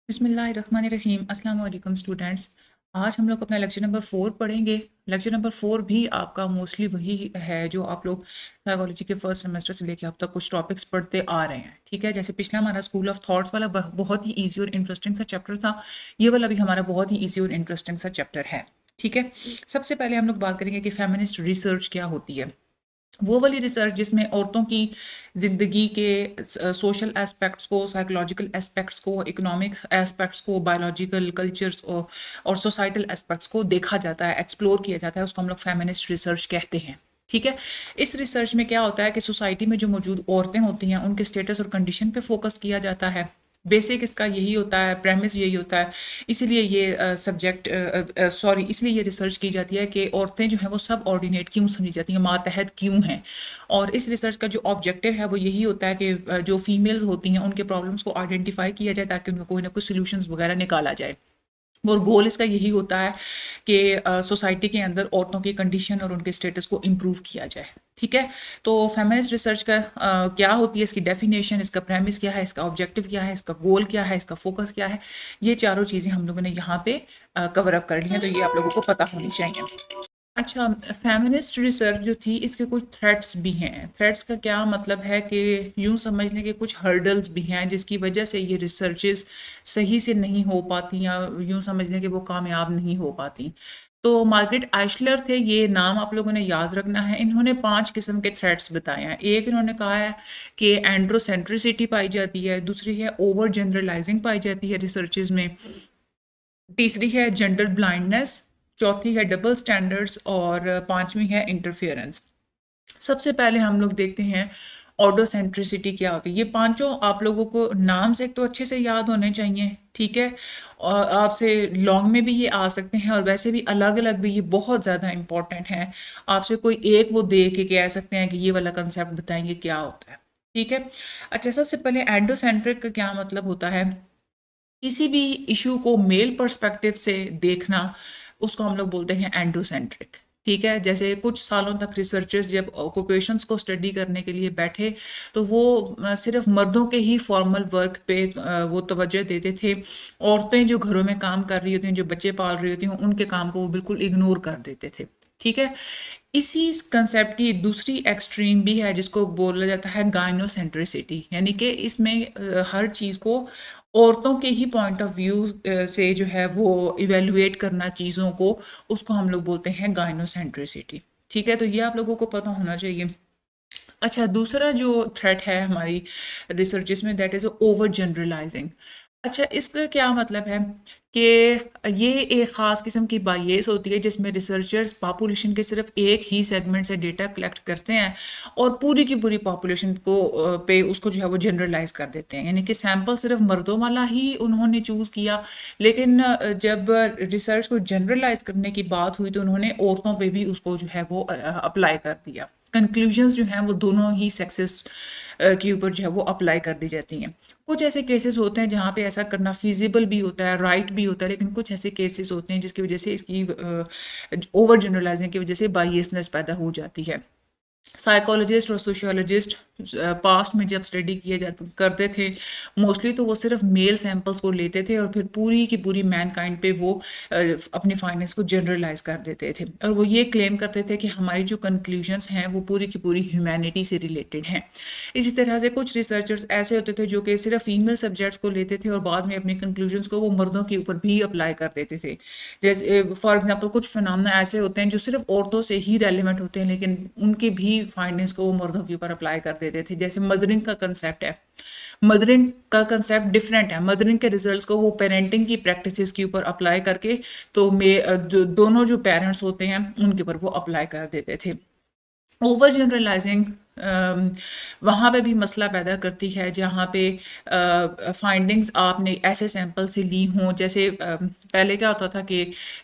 बिस्मिल्लाहिर्रहमानिर्रहीम अस्सलाम वालेकुम स्टूडेंट्स। आज हम लोग अपना लेक्चर नंबर 4 पढ़ेंगे। लेक्चर नंबर 4 भी आपका मोस्टली वही है जो आप लोग साइकोलॉजी के फर्स्ट सेमेस्टर से लेके अब तक कुछ टॉपिक्स पढ़ते आ रहे हैं। ठीक है, जैसे पिछला हमारा स्कूल ऑफ थॉट्स वाला बहुत ही ईजी और इंटरेस्टिंग सा चैप्टर था। ये वाला भी हमारा बहुत ही ईजी और इंटरेस्टिंग सा चैप्टर है। ठीक है, सबसे पहले हम लोग बात करेंगे कि फेमिनिस्ट रिसर्च क्या होती है। वो वाली रिसर्च जिसमें औरतों की ज़िंदगी के सोशल एस्पेक्ट्स को, साइकोलॉजिकल एस्पेक्ट्स को, इकोनॉमिक एस्पेक्ट्स को, बायोलॉजिकल कल्चर्स और सोसाइटल एस्पेक्ट्स को देखा जाता है, एक्सप्लोर किया जाता है, उसको हम लोग फेमिनिस्ट रिसर्च कहते हैं। ठीक है, इस रिसर्च में क्या होता है कि सोसाइटी में जो मौजूद औरतें होती हैं उनके स्टेटस और कंडीशन पे फोकस किया जाता है। बेसिक इसका यही होता है, प्रेमिस यही होता है। इसीलिए ये इसलिए ये रिसर्च की जाती है कि औरतें जो हैं वो सब ऑर्डिनेट क्यों समझी जाती हैं, मातहत क्यों हैं। और इस रिसर्च का जो ऑब्जेक्टिव है वो यही होता है कि जो फीमेल्स होती हैं उनके प्रॉब्लम्स को आइडेंटिफाई किया जाए ताकि उनको कोई ना कोई सोल्यूशंस वगैरह निकाला जाए। और गोल इसका यही होता है कि सोसाइटी के अंदर औरतों की कंडीशन और उनके स्टेटस को इम्प्रूव किया जाए। ठीक है, तो फेमिनिस्ट रिसर्च का क्या होती है, इसकी डेफिनेशन, इसका प्रेमिस क्या है, इसका ऑब्जेक्टिव क्या है, इसका गोल क्या है, इसका फोकस क्या है, ये चारों चीज़ें हम लोगों ने यहाँ पे कवर अप कर ली हैं, तो ये आप लोगों को पता होनी चाहिए। अच्छा, फेमिनिस्ट रिसर्च जो थी इसके कुछ थ्रेट्स भी हैं। थ्रेट्स का क्या मतलब है कि यूं समझ लें कि कुछ हर्डल्स भी हैं जिसकी वजह से ये रिसर्चेस सही से नहीं हो पाती या यूं समझ लें कि वो कामयाब नहीं हो पाती। तो मार्gaरेट आइशलर थे, ये नाम आप लोगों ने याद रखना है। इन्होंने 5 किस्म के थ्रेट्स बताए हैं। एक इन्होंने कहा है कि एंड्रोसेंट्रिसिटी पाई जाती है, दूसरी है ओवर जनरलाइजिंग पाई जाती है रिसर्चेज में, तीसरी है जेंडर ब्लाइंडनेस, चौथी है डबल स्टैंडर्ड्स और पांचवी है इंटरफेरेंस। सबसे पहले हम लोग देखते हैं ऑडोसेंट्रिसिटी क्या होती है। ये पांचों आप लोगों को नाम से एक तो अच्छे से याद होने चाहिए। ठीक है, और आपसे लॉन्ग में भी ये आ सकते हैं और वैसे भी अलग अलग भी ये बहुत ज़्यादा इंपॉर्टेंट है। आपसे कोई एक वो दे के कह सकते हैं कि ये वाला कंसेप्ट बताएंगे क्या होता है। ठीक है, अच्छा, सबसे पहले एंडोसेंट्रिक का क्या मतलब होता है। किसी भी इशू को मेल पर्सपेक्टिव से देखना, उसको हम लोग बोलते हैं एंडोसेंट्रिक। ठीक है, जैसे कुछ सालों तक रिसर्चर्स जब ऑक्यूपेशंस को स्टडी करने के लिए बैठे तो वो सिर्फ मर्दों के ही फॉर्मल वर्क पे वो तवज्जो देते थे। औरतें जो घरों में काम कर रही होती हैं, जो बच्चे पाल रही होती हैं, उनके काम को वो बिल्कुल इग्नोर कर देते थे। ठीक है, इसी कंसेप्ट की दूसरी एक्सट्रीम भी है जिसको बोला जाता है गाइनोसेंट्रिसिटी, यानी कि इसमें हर चीज़ को औरतों के ही पॉइंट ऑफ व्यू से जो है वो इवेलुएट करना चीज़ों को, उसको हम लोग बोलते हैं गाइनोसेंट्रिसिटी। ठीक है, तो ये आप लोगों को पता होना चाहिए। अच्छा, दूसरा जो थ्रेट है हमारी रिसर्चेस में, दैट इज ओवर जनरलाइजिंग। अच्छा, इसका क्या मतलब है कि ये एक ख़ास किस्म की बायस होती है जिसमें रिसर्चर्स पॉपुलेशन के सिर्फ एक ही सेगमेंट से डेटा कलेक्ट करते हैं और पूरी की पूरी पॉपुलेशन को पे उसको जो है वो जनरलाइज कर देते हैं, यानी कि सैंपल सिर्फ मर्दों वाला ही उन्होंने चूज़ किया। लेकिन जब रिसर्च को जनरलाइज करने की बात हुई तो उन्होंने औरतों पे भी उसको जो है वो अप्लाई कर दिया। कंक्लूजन्स जो हैं वो दोनों ही सेक्सेस के ऊपर जो है वो अप्लाई कर दी जाती हैं। कुछ ऐसे केसेस होते हैं जहाँ पे ऐसा करना फिजिबल भी होता है, राइट भी होता है, लेकिन कुछ ऐसे केसेस होते हैं जिसकी वजह से इसकी ओवर जनरलाइजिंग की वजह से बायसनेस पैदा हो जाती है। साइकोलॉजिस्ट और सोशियोलॉजिस्ट पास्ट में जब स्टडी किए जाते करते थे, मोस्टली तो वो सिर्फ मेल सैंपल्स को लेते थे और फिर पूरी की पूरी मैनकाइंड पे वो अपनी फाइंडिंग्स को जनरलाइज कर देते थे और वो ये क्लेम करते थे कि हमारी जो कंक्लूजन्स हैं वो पूरी की पूरी ह्यूमैनिटी से रिलेटेड हैं। इसी तरह से कुछ रिसर्चर्स ऐसे होते थे जो कि सिर्फ फीमेल सब्जेक्ट्स को लेते थे और बाद में अपनी कंक्लूजन्स को वो मर्दों के ऊपर भी अप्लाई कर देते थे। जैसे फॉर एग्जांपल कुछ फिनोमेना ऐसे होते हैं जो सिर्फ औरतों से ही रेलेवेंट होते हैं लेकिन उनके भी फाइंडिंग्स को वो मर्दों के ऊपर अप्लाई कर देते थे। जैसे मदरिंग का कंसेप्ट है, मदरिंग का कंसेप्ट डिफरेंट है। मदरिंग के रिजल्ट्स को वो पेरेंटिंग की प्रैक्टिसेस के ऊपर अप्लाई करके तो जो दोनों जो पेरेंट्स होते हैं उनके ऊपर वो अप्लाई कर देते थे। ओवर जनरलाइजिंग वहाँ पे भी मसला पैदा करती है जहाँ पे फाइंडिंग्स आपने ऐसे सैंपल से ली हों। जैसे पहले क्या होता था कि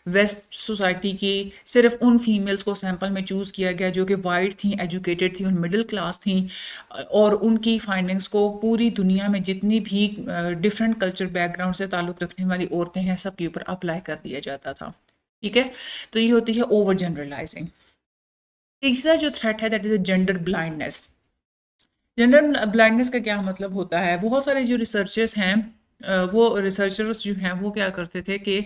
वेस्ट सोसाइटी की सिर्फ उन फीमेल्स को सैंपल में चूज़ किया गया जो कि वाइट थी, एजुकेटेड थी और मिडिल क्लास थी, और उनकी फाइंडिंग्स को पूरी दुनिया में जितनी भी डिफरेंट कल्चर बैकग्राउंड से ताल्लुक़ रखने वाली औरतें हैं सबके ऊपर अप्लाई कर दिया जाता था। ठीक है, तो ये होती है ओवर जनरलाइजिंग। तीसरा जो थ्रेट है that is gender blindness. Gender blindness का क्या मतलब होता है, बहुत सारे जो रिसर्चर्स हैं वो रिसर्चर्स जो हैं वो क्या करते थे कि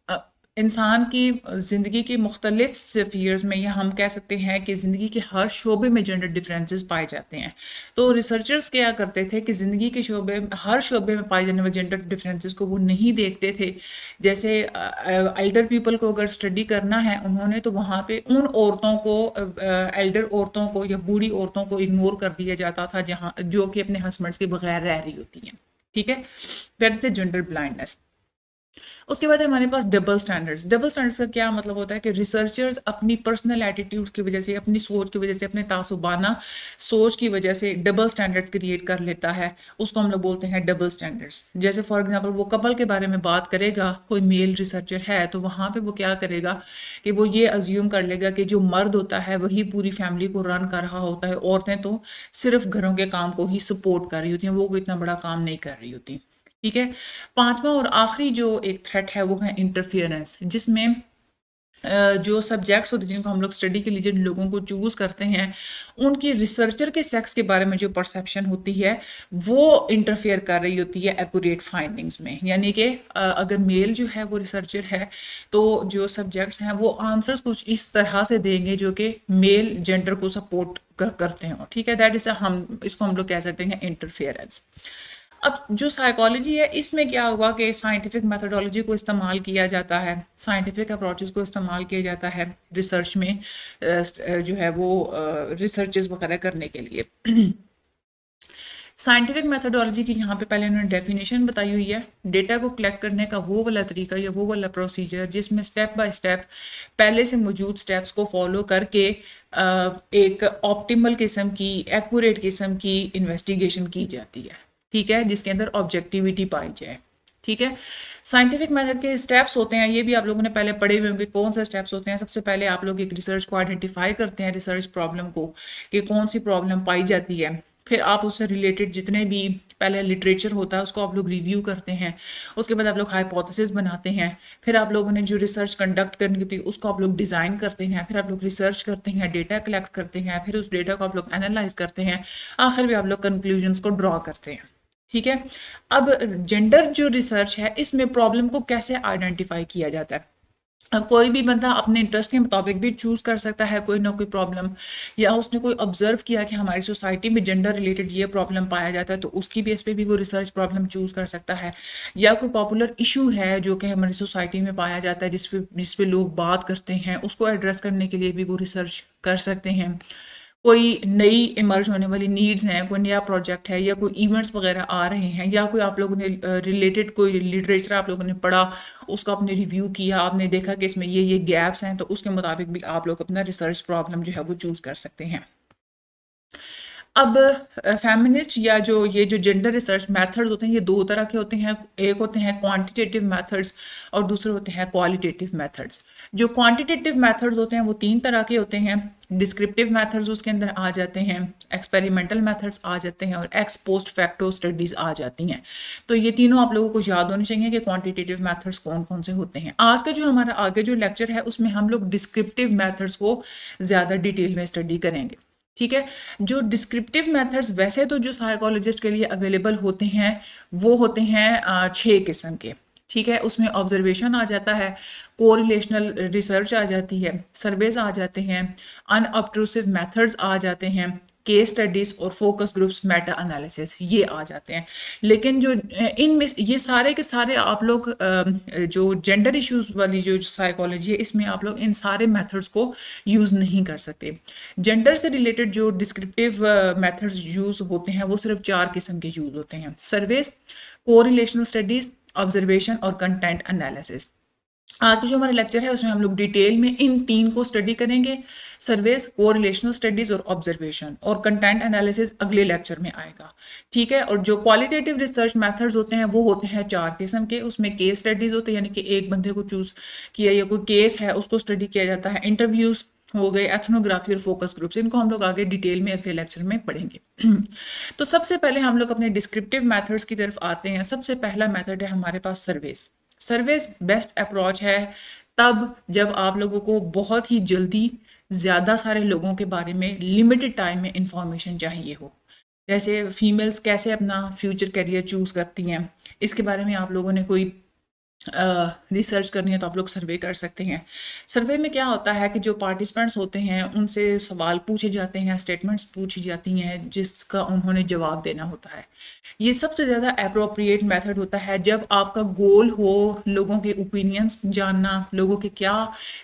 अ, इंसान की ज़िंदगी के मुख्तलिफ स्फीयर्स में, या हम कह सकते हैं कि ज़िंदगी के हर शोबे में जेंडर डिफरेंसेस पाए जाते हैं। तो रिसर्चर्स क्या करते थे कि ज़िंदगी के शोबे, हर शोबे में पाए जाने वाले जेंडर डिफरेंसेस को वो नहीं देखते थे। जैसे एल्डर पीपल को अगर स्टडी करना है उन्होंने, तो वहाँ पे उन औरतों को, एल्डर औरतों को या बूढ़ी औरतों को इग्नोर कर दिया जाता था जहाँ जो कि अपने हस्बैंड्स के बगैर रह रही होती हैं। ठीक है, that is a gender blindness. उसके बाद है हमारे पास डबल स्टैंडर्ड्स। डबल स्टैंडर्ड्स का क्या मतलब होता है कि रिसर्चर्स अपनी पर्सनल एटीट्यूड की वजह से, अपनी सोच की वजह से, अपने तासुबाना सोच की वजह से डबल स्टैंडर्ड्स क्रिएट कर लेता है। उसको हम लोग बोलते हैं डबल स्टैंडर्ड्स। जैसे फॉर एग्जांपल वो कपल के बारे में बात करेगा, कोई मेल रिसर्चर है, तो वहाँ पे वो क्या करेगा कि वो ये अज्यूम कर लेगा कि जो मर्द होता है वही पूरी फैमिली को रन कर रहा होता है, औरतें तो सिर्फ घरों के काम को ही सपोर्ट कर रही होती हैं, वो कोई इतना बड़ा काम नहीं कर रही होती। ठीक है, पांचवा और आखिरी जो एक थ्रेट है वो है इंटरफियरेंस, जिसमें जो सब्जेक्ट्स होते हैं जिनको हम लोग स्टडी के लिए जिन लोगों को चूज करते हैं, उनकी रिसर्चर के सेक्स के बारे में जो परसेप्शन होती है वो इंटरफेयर कर रही होती है एक्यूरेट फाइंडिंग्स में। यानी कि अगर मेल जो है वो रिसर्चर है, तो जो सब्जेक्ट्स हैं वो आंसर्स कुछ इस तरह से देंगे जो कि मेल जेंडर को सपोर्ट करते हो। ठीक है, दैट इज हम इसको हम लोग कह सकते हैं इंटरफेरेंस। अब जो साइकोलॉजी है इसमें क्या हुआ कि साइंटिफिक मेथोडोलॉजी को इस्तेमाल किया जाता है, साइंटिफिक अप्रोचेस को इस्तेमाल किया जाता है रिसर्च में, जो है वो रिसर्चेस वगैरह करने के लिए। साइंटिफिक मेथोडोलॉजी की यहाँ पे पहले उन्होंने डेफिनेशन बताई हुई है। डेटा को कलेक्ट करने का वो वाला तरीका या वो वाला प्रोसीजर जिसमें स्टेप बाय स्टेप पहले से मौजूद स्टेप्स को फॉलो करके एक ऑप्टिमल किस्म की, एक्यूरेट किस्म की इन्वेस्टिगेशन की जाती है। ठीक है, जिसके अंदर ऑब्जेक्टिविटी पाई जाए। ठीक है, साइंटिफिक मेथड के स्टेप्स होते हैं, ये भी आप लोगों ने पहले पढ़े हुए होंगे कौन से स्टेप्स होते हैं। सबसे पहले आप लोग एक रिसर्च को आइडेंटिफाई करते हैं, रिसर्च प्रॉब्लम को, कि कौन सी प्रॉब्लम पाई जाती है। फिर आप उससे रिलेटेड जितने भी पहले लिटरेचर होता है उसको आप लोग रिव्यू करते हैं। उसके बाद आप लोग हाइपोथेसिस बनाते हैं। फिर आप लोगों ने जो रिसर्च कंडक्ट करनी थी उसको आप लोग डिज़ाइन करते हैं। फिर आप लोग रिसर्च करते हैं, डेटा कलेक्ट करते हैं, फिर उस डेटा को आप लोग एनालाइज करते हैं। आखिर में आप लोग कंक्लूजन्स को ड्रॉ करते हैं। ठीक है, अब जेंडर जो रिसर्च है इसमें प्रॉब्लम को कैसे आइडेंटिफाई किया जाता है। अब कोई भी बंदा अपने इंटरेस्ट के मुताबिक भी चूज कर सकता है कोई ना कोई प्रॉब्लम, या उसने कोई ऑब्जर्व किया कि हमारी सोसाइटी में जेंडर रिलेटेड ये प्रॉब्लम पाया जाता है, तो उसकी बेस पे भी वो रिसर्च प्रॉब्लम चूज कर सकता है। या कोई पॉपुलर इशू है जो कि हमारी सोसाइटी में पाया जाता है, जिस पे लोग बात करते हैं, उसको एड्रेस करने के लिए भी वो रिसर्च कर सकते हैं। कोई नई इमर्ज होने वाली नीड्स हैं, कोई नया प्रोजेक्ट है, या कोई इवेंट्स वगैरह आ रहे हैं, या कोई आप लोगों ने रिलेटेड कोई लिटरेचर आप लोगों ने पढ़ा, उसको आपने रिव्यू किया, आपने देखा कि इसमें ये गैप्स हैं, तो उसके मुताबिक भी आप लोग अपना रिसर्च प्रॉब्लम जो है वो चूज कर सकते हैं। अब फेमिनिस्ट या जो जेंडर रिसर्च मेथड्स होते हैं ये दो तरह के होते हैं। एक होते हैं क्वांटिटेटिव मेथड्स और दूसरे होते हैं क्वालिटेटिव मेथड्स। जो क्वांटिटेटिव मेथड्स होते हैं वो तीन तरह के होते हैं। डिस्क्रिप्टिव मेथड्स उसके अंदर आ जाते हैं, एक्सपेरिमेंटल मेथड्स आ जाते हैं, और एक्स पोस्ट फैक्टो स्टडीज आ जाती हैं। तो ये तीनों आप लोगों को याद होने चाहिए कि क्वांटिटेटिव मेथड्स कौन कौन से होते हैं। आज का जो हमारा आगे जो लेक्चर है उसमें हम लोग डिस्क्रिप्टिव मेथड्स को ज़्यादा डिटेल में स्टडी करेंगे। ठीक है, जो डिस्क्रिप्टिव मेथड्स वैसे तो जो साइकोलॉजिस्ट के लिए अवेलेबल होते हैं वो होते हैं 6 किस्म के। ठीक है, उसमें ऑब्जर्वेशन आ जाता है, कोरिलेशनल रिसर्च आ जाती है, सर्वेज आ जाते हैं, अनऑब्ट्रूसिव मेथड्स आ जाते हैं, केस स्टडीज और फोकस ग्रुप्स, मेटा एनालिसिस, ये आ जाते हैं। लेकिन जो इनमें ये सारे के सारे आप लोग जो जेंडर इश्यूज वाली जो साइकोलॉजी है इसमें आप लोग इन सारे मेथड्स को यूज नहीं कर सकते। जेंडर से रिलेटेड जो डिस्क्रिप्टिव मेथड्स यूज होते हैं वो सिर्फ 4 किस्म के यूज होते हैं: सर्वेस, कोरिलेशनल स्टडीज, ऑब्जर्वेशन और कंटेंट एनालिसिस। आज का जो हमारा लेक्चर है उसमें हम लोग डिटेल में इन तीन को स्टडी करेंगे: सर्वेस, कोरिलेशनल स्टडीज और ऑब्जर्वेशन, और कंटेंट एनालिसिस अगले लेक्चर में आएगा। ठीक है, और जो क्वालिटेटिव रिसर्च मेथड्स होते हैं वो होते हैं 4 किस्म के। उसमें केस स्टडीज होते हैं, यानी कि एक बंदे को चूज किया या कोई केस है उसको स्टडी किया जाता है, इंटरव्यूज हो गए, एथनोग्राफी और फोकस ग्रुप्स, इनको हम लोग आगे डिटेल में अगले लेक्चर में पढ़ेंगे। तो सबसे पहले हम लोग अपने डिस्क्रिप्टिव मेथड्स की तरफ आते हैं। सबसे पहला मेथड है हमारे पास सर्वेस। सर्वेस बेस्ट अप्रोच है तब जब आप लोगों को बहुत ही जल्दी ज़्यादा सारे लोगों के बारे में लिमिटेड टाइम में इंफॉर्मेशन चाहिए हो। जैसे फीमेल्स कैसे अपना फ्यूचर करियर चूज़ करती हैं, इसके बारे में आप लोगों ने कोई रिसर्च करनी है तो आप लोग सर्वे कर सकते हैं। सर्वे में क्या होता है कि जो पार्टिसिपेंट्स होते हैं उनसे सवाल पूछे जाते हैं, स्टेटमेंट्स पूछी जाती हैं जिसका उन्होंने जवाब देना होता है। ये सबसे ज़्यादा एप्रोप्रिएट मेथड होता है जब आपका गोल हो लोगों के ओपिनियंस जानना, लोगों के क्या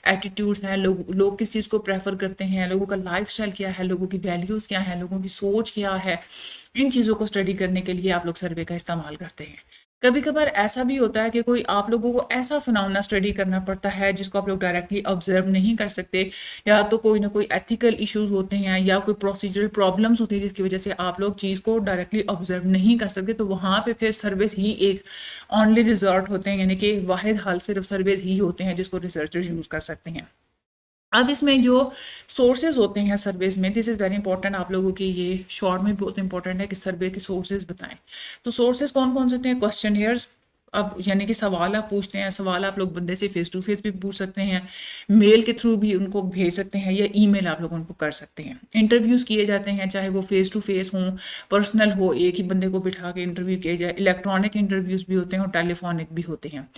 एटीट्यूड्स हैं, लोग किस चीज़ को प्रेफर करते हैं, लोगों का लाइफस्टाइल क्या है, लोगों की वैल्यूज़ क्या है, लोगों की सोच क्या है। इन चीज़ों को स्टडी करने के लिए आप लोग सर्वे का इस्तेमाल करते हैं। कभी कभार ऐसा भी होता है कि कोई आप लोगों को ऐसा फिनोमेना स्टडी करना पड़ता है जिसको आप लोग डायरेक्टली ऑब्जर्व नहीं कर सकते, या तो कोई ना कोई एथिकल इश्यूज होते हैं या कोई प्रोसीजरल प्रॉब्लम्स होती है जिसकी वजह से आप लोग चीज़ को डायरेक्टली ऑब्जर्व नहीं कर सकते, तो वहाँ पे फिर सर्विस ही एक ऑनली रिजॉर्ट होते हैं, यानी कि वाहिद हाल सिर्फ सर्विस ही होते हैं जिसको रिसर्चर्स यूज़ कर सकते हैं। अब इसमें जो सोर्सेज होते हैं सर्वेज में, दिस इज़ वेरी इंपॉर्टेंट, आप लोगों की ये शॉर्ट में बहुत इंपॉर्टेंट है कि सर्वे के सोर्सेज बताएं। तो सोर्सेज कौन कौन से होते हैं? क्वेश्चनियर्स, अब यानी कि सवाल आप पूछते हैं, सवाल आप लोग बंदे से फेस टू फेस भी पूछ सकते हैं, मेल के थ्रू भी उनको भेज सकते हैं, या ईमेल आप लोग उनको कर सकते हैं। इंटरव्यूज़ किए जाते हैं, चाहे वो फेस टू फेस हों, पर्सनल हो, एक ही बंदे को बिठा के इंटरव्यू किया जाए, इलेक्ट्रॉनिक इंटरव्यूज़ भी होते हैं और टेलीफोनिक भी होते हैं।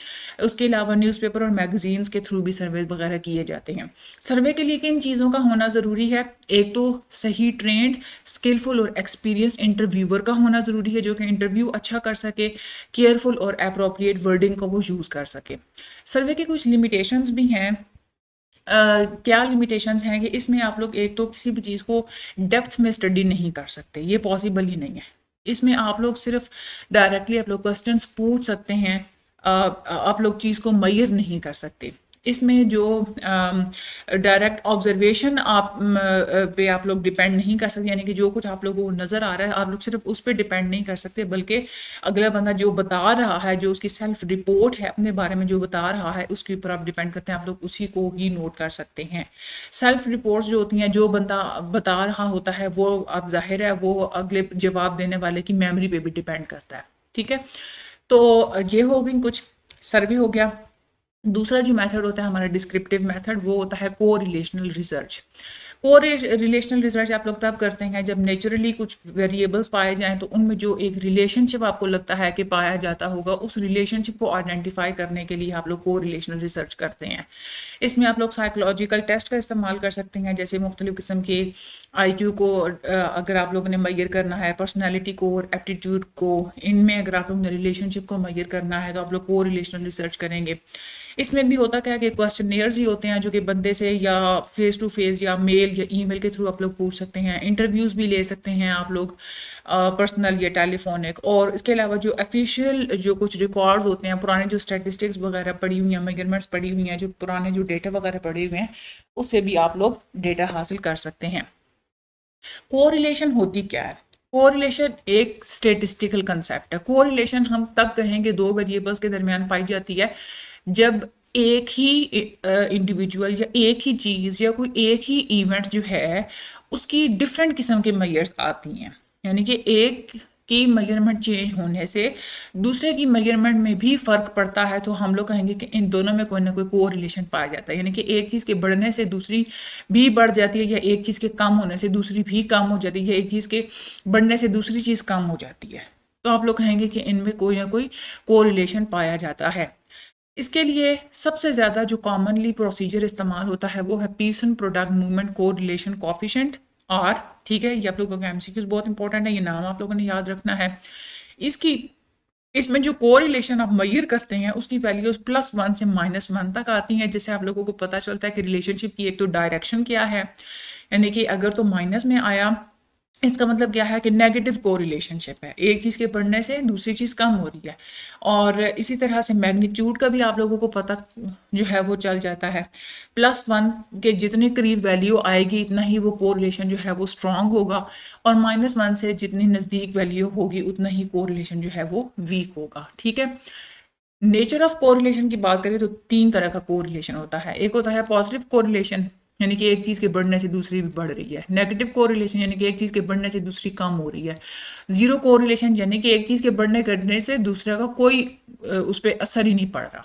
उसके अलावा न्यूज़पेपर और मैगजीन्स के थ्रू भी सर्वे वगैरह किए जाते हैं। सर्वे के लिए किन चीज़ों का होना ज़रूरी है? एक तो सही ट्रेंड, स्किलफुल और एक्सपीरियंस इंटरव्यूअर का होना ज़रूरी है जो कि इंटरव्यू अच्छा कर सके, केयरफुल और अप्रोप्रिएट वर्डिंग को वो यूज़ कर सके। सर्वे के कुछ लिमिटेशंस भी हैं। क्या लिमिटेशंस हैं कि इसमें आप लोग एक तो किसी भी चीज़ को डेप्थ में स्टडी नहीं कर सकते, ये पॉसिबल ही नहीं है। इसमें आप लोग सिर्फ डायरेक्टली आप लोग क्वेश्चंस पूछ सकते हैं, आप लोग चीज़ को मेजर नहीं कर सकते। इसमें जो डायरेक्ट ऑब्जर्वेशन पे आप लोग डिपेंड नहीं कर सकते, यानी कि जो कुछ आप लोगों को नज़र आ रहा है आप लोग सिर्फ उस पर डिपेंड नहीं कर सकते, बल्कि अगला बंदा जो बता रहा है, जो उसकी सेल्फ रिपोर्ट है अपने बारे में जो बता रहा है, उसके ऊपर आप डिपेंड करते हैं, आप लोग उसी को ही नोट कर सकते हैं। सेल्फ रिपोर्ट्स जो होती हैं, जो बंदा बता रहा होता है वो अब जाहिर है वो अगले जवाब देने वाले की मेमोरी पे भी डिपेंड करता है। ठीक है, तो ये हो गई कुछ, सर्वे हो गया। दूसरा जो मेथड होता है हमारा डिस्क्रिप्टिव मेथड, वो होता है को रिलेशनल रिसर्च। को रिलेशनल रिसर्च आप लोग तब करते हैं जब नेचुरली कुछ वेरिएबल्स पाए जाएं, तो उनमें जो एक रिलेशनशिप आपको लगता है कि पाया जाता होगा, उस रिलेशनशिप को आइडेंटिफाई करने के लिए आप लोग को रिलेशनल रिसर्च करते हैं। इसमें आप लोग साइकोलॉजिकल टेस्ट का इस्तेमाल कर सकते हैं, जैसे मुख्तलिफ किस्म के IQ को अगर आप लोगों ने मैयर करना है, पर्सनैलिटी को और एप्टीट्यूड को, इनमें अगर आप लोगों ने रिलेशनशिप को मैयर करना है तो आप लोग को रिलेशनल रिसर्च करेंगे। इसमें भी होता क्या है कि क्वेश्चनियर्स ही होते हैं जो कि बंदे से या फेस टू फेस या मेल या ईमेल के थ्रू आप लोग पूछ सकते हैं। इंटरव्यूज़ भी ले सकते हैं आप लोग, पर्सनल या टेलीफोनिक। और इसके अलावा जो ऑफिशियल जो कुछ रिकॉर्ड्स होते हैं, पुराने जो स्टैटिस्टिक्स वगैरह पड़ी हुई हैं, मेजरमेंट्स पड़ी हुई हैं, जो पुराने जो डेटा वगैरह पड़े हुए हैं, उससे भी आप लोग डेटा हासिल कर सकते हैं। कोरिलेशन होती क्या है? कोरिलेशन एक स्टेटिस्टिकल कंसेप्ट है। कोरिलेशन हम तब कहेंगे दो वेरिएबल्स के दरमियान पाई जाती है जब एक ही इंडिविजुअल या एक ही चीज़ या कोई एक ही इवेंट जो है उसकी डिफरेंट किस्म के मेजर्स आती हैं, यानी कि एक की मेजरमेंट चेंज होने से दूसरे की मेजरमेंट में भी फ़र्क पड़ता है, तो हम लोग कहेंगे कि इन दोनों में कोई ना कोई कोरिलेशन पाया जाता है, यानी कि एक चीज़ के बढ़ने से दूसरी भी बढ़ जाती है, या एक चीज़ के कम होने से दूसरी भी कम हो जाती है, या एक चीज़ के बढ़ने से दूसरी चीज़ कम हो जाती है। तो आप लोग कहेंगे कि इनमें कोई ना कोई कोरिलेशन पाया जाता है। इसके लिए सबसे ज़्यादा जो कॉमनली प्रोसीजर इस्तेमाल होता है वो है पीसन प्रोडक्ट मूवमेंट कोरिलेशन कोफिशिएंट, और ठीक है, ये आप लोगों का MCQs बहुत इंपॉर्टेंट है, ये नाम आप लोगों ने याद रखना है। इसकी इसमें जो कोरिलेशन आप मेजर करते हैं उसकी वैल्यूज +1 से -1 तक आती हैं, जिससे आप लोगों को पता चलता है कि रिलेशनशिप की एक तो डायरेक्शन क्या है, यानी कि अगर तो माइनस में आया इसका मतलब क्या है कि नेगेटिव कोरिलेशनशिप है, एक चीज़ के बढ़ने से दूसरी चीज़ कम हो रही है। और इसी तरह से मैग्नीट्यूड का भी आप लोगों को पता जो है वो चल जाता है। +1 के जितने करीब वैल्यू आएगी इतना ही वो कोरिलेशन जो है वो स्ट्रांग होगा, और -1 से जितनी नज़दीक वैल्यू होगी उतना ही कोरिलेशन जो है वो वीक होगा। ठीक है, नेचर ऑफ कोरिलेशन की बात करें तो 3 तरह का कोरिलेशन होता है। एक होता है पॉजिटिव कोरिलेशन, यानी कि एक चीज़ के बढ़ने से दूसरी भी बढ़ रही है। नेगेटिव कोरिलेशन यानी कि एक चीज़ के बढ़ने से दूसरी कम हो रही है। ज़ीरो कोरिलेशन यानी कि एक चीज़ के बढ़ने घटने से दूसरे का कोई उस पर असर ही नहीं पड़ रहा।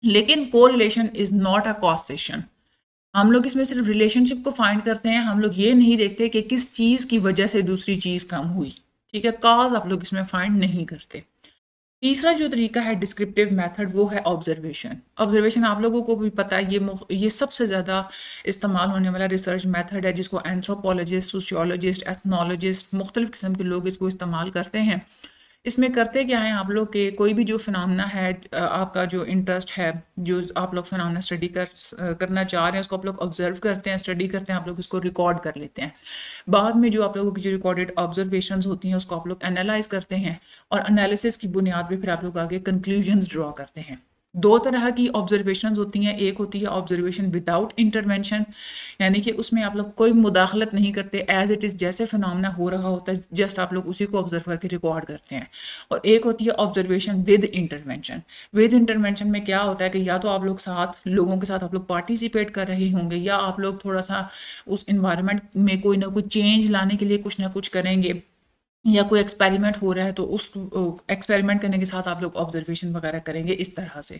लेकिन कोरिलेशन इज़ नॉट अ कॉसेशन। हम लोग इसमें सिर्फ रिलेशनशिप को फाइंड करते हैं, हम लोग ये नहीं देखते कि किस चीज़ की वजह से दूसरी चीज़ कम हुई। ठीक है, कॉज़ आप लोग इसमें फाइंड नहीं करते। तीसरा जो तरीका है डिस्क्रिप्टिव मेथड, वो है ऑब्जर्वेशन। ऑब्जर्वेशन आप लोगों को भी पता है, ये सबसे ज़्यादा इस्तेमाल होने वाला रिसर्च मेथड है, जिसको एंथ्रोपोलॉजिस्ट, सोशियोलॉजिस्ट, एथनोलॉजिस्ट, मुख्तलिफ किस्म के लोग इसको इस्तेमाल करते हैं। इसमें करते क्या हैं आप लोग के, कोई भी जो फिनोमेना है, आपका जो इंटरेस्ट है, जो आप लोग फिनोमेना स्टडी करना चाह रहे हैं, उसको आप लोग ऑब्जर्व करते हैं, स्टडी करते हैं, आप लोग उसको रिकॉर्ड कर लेते हैं। बाद में जो आप लोगों की जो रिकॉर्डेड ऑब्जर्वेशंस होती हैं, उसको आप लोग एनालाइज करते हैं, और एनालिसिस की बुनियाद पे फिर आप लोग आगे कंक्लूजन्स ड्रॉ करते हैं। दो तरह की ऑब्जर्वेशंस होती हैं, एक होती है ऑब्जर्वेशन विदाउट इंटरवेंशन, यानी कि उसमें आप लोग कोई मुदाखलत नहीं करते, एज इट इज़ जैसे फिनोमेना हो रहा होता है, जस्ट आप लोग उसी को ऑब्जर्व करके रिकॉर्ड करते हैं। और एक होती है observation with intervention. With intervention में क्या होता है कि या तो आप लोग साथ लोगों के साथ आप लोग पार्टिसिपेट कर रहे होंगे, या आप लोग थोड़ा सा उस इन्वायरमेंट में कोई ना कोई चेंज लाने के लिए कुछ ना कुछ करेंगे, या कोई एक्सपेरिमेंट हो रहा है तो उस एक्सपेरिमेंट करने के साथ आप लोग ऑब्जर्वेशन वगैरह करेंगे इस तरह से।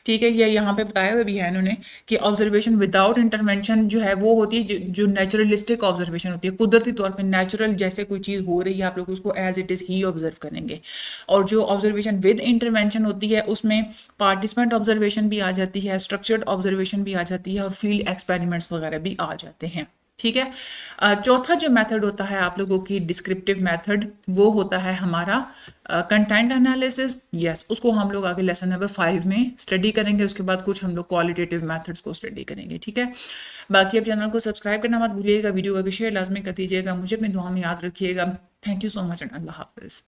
ठीक है, ये यहाँ पे बताया हुआ भी है इन्होंने कि ऑब्जर्वेशन विदाउट इंटरवेंशन जो है वो होती है जो नेचुरलिस्टिक ऑब्जर्वेशन होती है, कुदरती तौर पे नेचुरल जैसे कोई चीज़ हो रही है आप लोग उसको एज इट इज़ ही ऑब्जर्व करेंगे। और जो ऑब्जर्वेशन विद इंटरवेंशन होती है उसमें पार्टिसिपेंट ऑब्जर्वेशन भी आ जाती है, स्ट्रक्चर्ड ऑब्जर्वेशन भी आ जाती है, और फील्ड एक्सपेरिमेंट्स वगैरह भी आ जाते हैं। ठीक है, चौथा जो मेथड होता है आप लोगों की डिस्क्रिप्टिव मेथड, वो होता है हमारा कंटेंट एनालिसिस। यस, उसको हम लोग आगे लेसन नंबर 5 में स्टडी करेंगे, उसके बाद कुछ हम लोग क्वालिटेटिव मेथड्स को स्टडी करेंगे। ठीक है, बाकी अब चैनल को सब्सक्राइब करना मत भूलिएगा, वीडियो को शेयर लाजमी कर दीजिएगा, मुझे अपनी दुआ में याद रखिएगा। Thank you so much and अल्लाह हाफिज़।